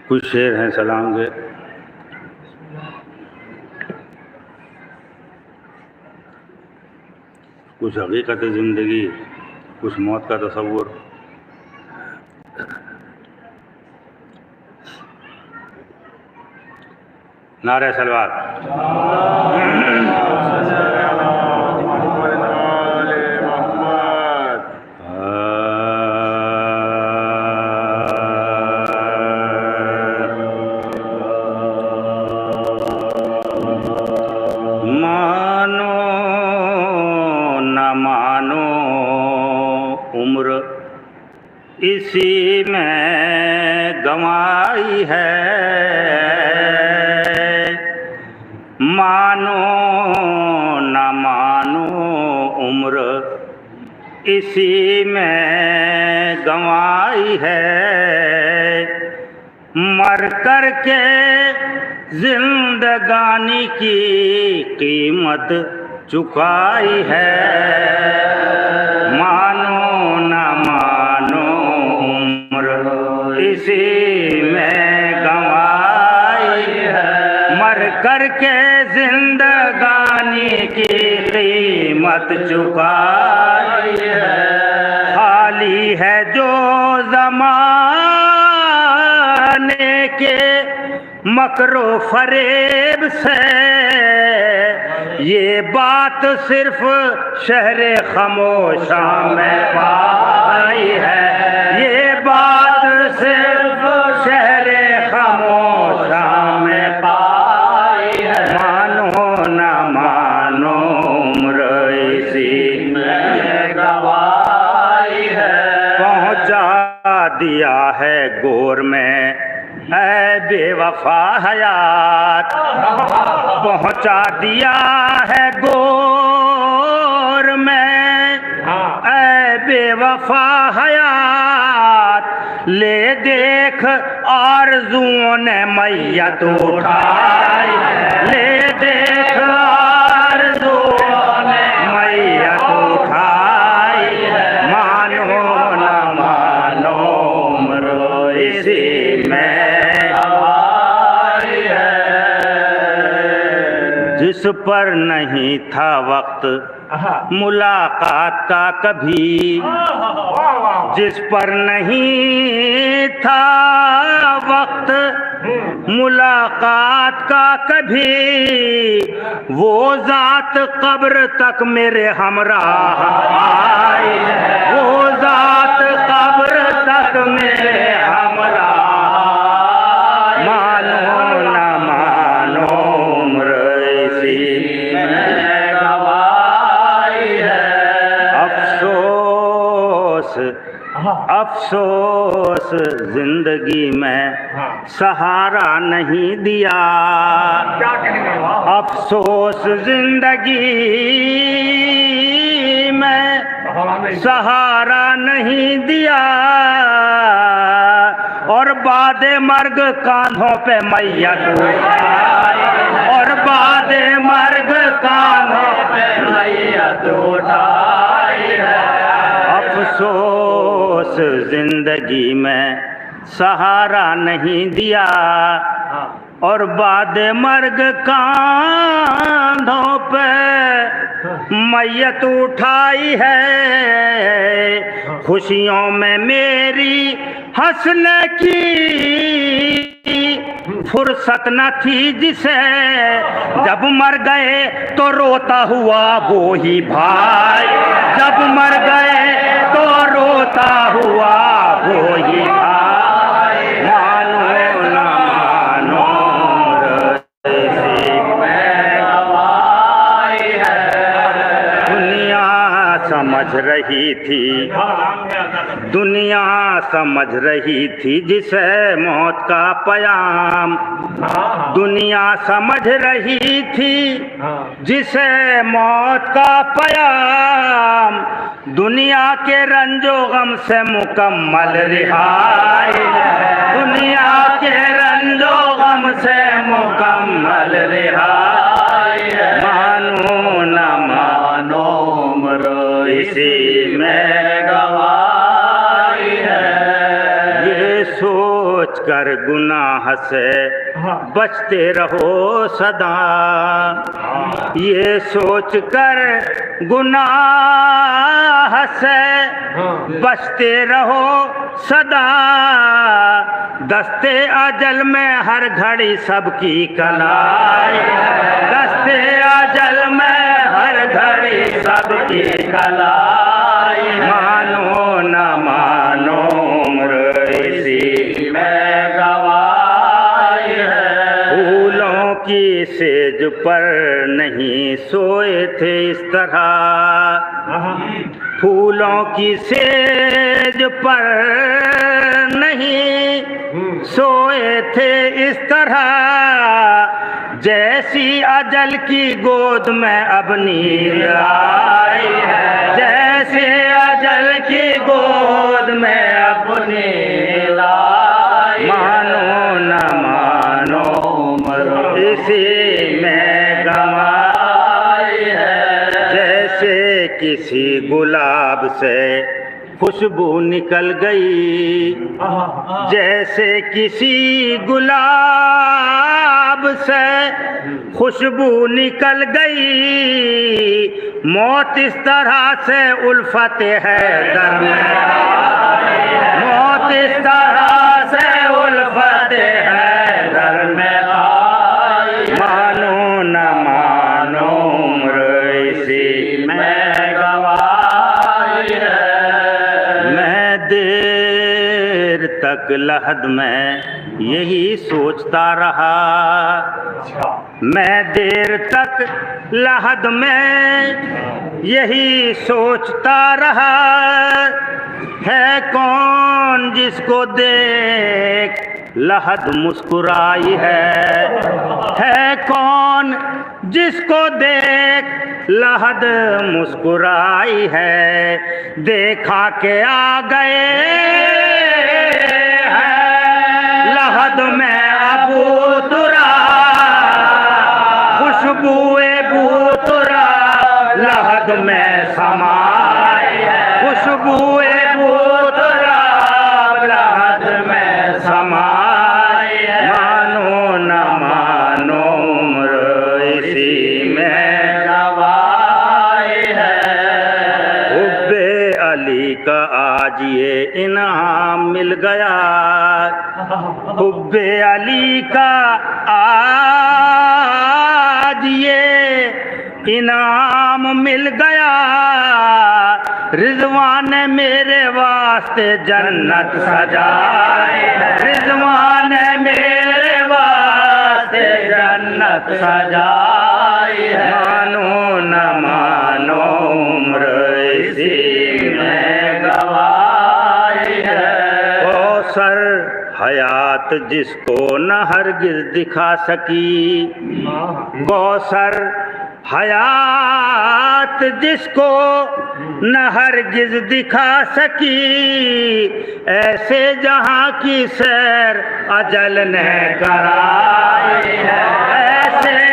कुछ शेर हैं सलाम के। कुछ हकीकत ज़िंदगी, कुछ मौत का तसव्वुर। नारे सलवात। मानो न मानो उम्र इसी में गंवाई है, मानो न मानो उम्र इसी में गंवाई है। मर कर के जिंदगानी की कीमत चुकाई है। मानो न मानो उम्र इसी में गंवाई है। मर कर के जिंदगानी की कीमत चुकाई है। खाली है जो ज़माने के मकरो फरेब से, ये बात सिर्फ शहरे खामोशा में पाई है। ये बात सिर्फ शहरे खामोशा में पाई है। मानो न मानो उम्र इसी में गंवाई है। पहुंचा दिया है गोर में ऐ बेवफा हयात, पहुंचा दिया है गोर में ऐ बेवफा हयात। ले देख आरज़ुओं ने मैयत उठाई, ले देख आरज़ुओं ने मैयत उठाई। मानो न मानो उम्र इसी में जिस पर नहीं था वक्त मुलाकात का कभी, जिस पर नहीं था वक्त मुलाकात का कभी, वो ज़ात कब्र तक मेरे हमराह आई। वो ज़ात कब्र तक मेरे हमराह। मानो न मानो उम्र इसी में गंवाई है। अफसोस अफसोस जिंदगी में सहारा नहीं दिया। अफसोस जिंदगी में सहारा नहीं दिया। और बादे मर्ग कांधों पे मैयत उठाई, और बादे मर्ग कांधों पे मैयत उठाई है। अफसोस जिंदगी में सहारा नहीं दिया, और बाद मर्ग कांधों पे मैयत उठाई है। खुशियों में मेरी हंसने की फुर्सत न थी जिसे, जब मर गए तो रोता हुआ वो ही भाई। जब मर गए तो रोता हुआ वो ही भाई। मानो न मानो इसी में गंवाई है। दुनिया समझ रही थी, दुनिया समझ रही थी जिसे मौत का पयाम। दुनिया समझ रही थी जिसे मौत का पयाम। दुनिया के रंजो गम से मुकम्मल रिहाई। दुनिया के रंजो गम से मुकम्मल रिहाई। मानो न मानो उम्र इसी में गंवाई है। ये सोच कर कर गुनाह से बचते रहो सदा, ये सोच कर गुनाह से बचते रहो सदा, दस्ते अजल में हर घड़ी सबकी कलाई है, दस्ते अजल में हर घड़ी सबकी कलाई है। मानो न मानो उम्र इसी में गवाई है, फूलों की सेज पर नहीं सोए थे इस तरह, फूलों की सेज पर नहीं सोए थे इस तरह, जैसी अजल की गोद में अब नींद आई है, जैसे अजल की गोद में अब नींद आई। मानो न मानो इसी में गवाई है, जैसे किसी गुलाब से खुशबू निकल गई, जैसे किसी गुलाब से खुशबू निकल गई, मौत इस तरह से उल्फत है दर में, मौत इस तरह से उल्फत है दर में आई। मानो न मानो उम्र इसी में गवाई है, मैं देर तक लहद में यही सोचता रहा, मैं देर तक लहद में यही सोचता रहा, है कौन जिसको देख लहद मुस्कुराई है कौन जिसको देख लहद मुस्कुराई है, देखा के आ गए लहद में अबू तुरा, खुशबुए बूतुरा लहद में समाई है, खुशबुए बूतुरा लहद में समाई है। मानो न मानो उम्र इसी में गवाई है, हुब्बे अली का आज ये इनाम मिल गया, हुब्बे अली का आज ये इनाम मिल गया, रिजवान ने मेरे वास्ते जन्नत सजाई है, रिजवान ने मेरे वास्ते जन्नत सजाई है। मानो न मानो उम्र इसी में गवाई है, कौसर हयात जिसको न हरगिज दिखा सकी, कौसर हयात जिसको न हरगिज दिखा सकी, ऐसे जहां की सैर अजल ने कराई है, ऐसे